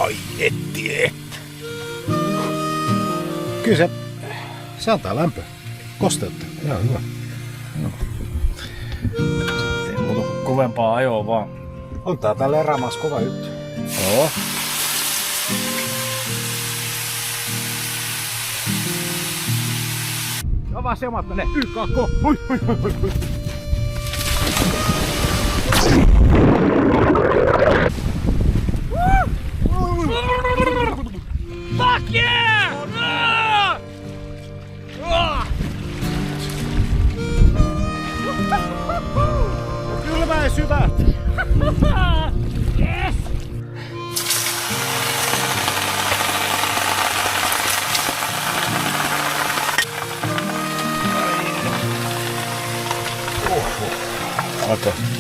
Ai etti. Kyllä se antaa lämpöä. Kosteutta. Joo, hyvä. Joo. Sitten ei muuta kovempaa ajoa vaan. On tää tälleen ramas kova juttu. Joo. Ja vasemmat menee. YKK. Hui. Fuck yeah! Kylmä ja syvä. Yes! Oho.